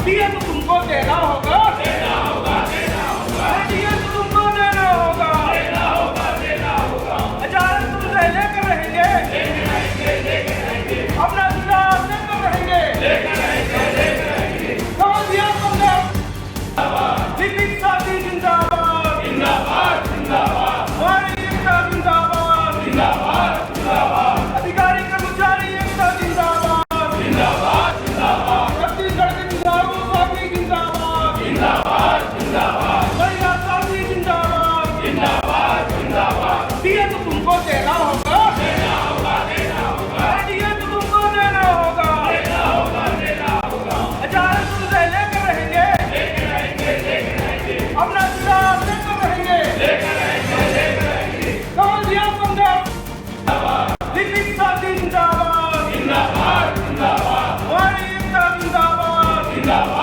DA तो तुमको देना होगा, देना होगा, देना होगा, डीए तो तुमको देना होगा, देना होगा, देना होगा, हजार तुमसे लेकर रहेंगे, लेकर रहेंगे, लेकर रहेंगे, अपना विकास लेकर रहेंगे, लेकर रहेंगे, लेकर रहेंगे। समझ दिया तुमने? जिंदाबाद, लिपिक साथी जिंदाबाद, जिंदाबाद, जिंदाबाद, हमारी एकता जिंदाबाद, जिंदाबाद, जिंदाबाद, अधिकारी कर्मचारी एकता जिंदाबाद, जिंदाबाद, जिंदाबाद, छत्तीसगढ़ के जुझारू साथी जिंदाबाद, जिंदाबाद, जिंदाबाद, महिला साथी जिंदाबाद, जिंदाबाद, जिंदाबाद, डीए तो तुमको देना होगा, देना होगा, देना होगा, डीए तो तुमको देना होगा, देना होगा, देना होगा, हजार तुमसे लेकर रहेंगे, लेकर रहेंगे, लेकर रहेंगे, अपना विकास लेकर रहेंगे, लेकर रहेंगे, लेकर रहेंगे। समझ दिया तुमने? लिपिक साथी जिंदाबाद, जिंदाबाद, जिंदाबाद, हमारी एकता जिंदाबाद, जिंदाबाद।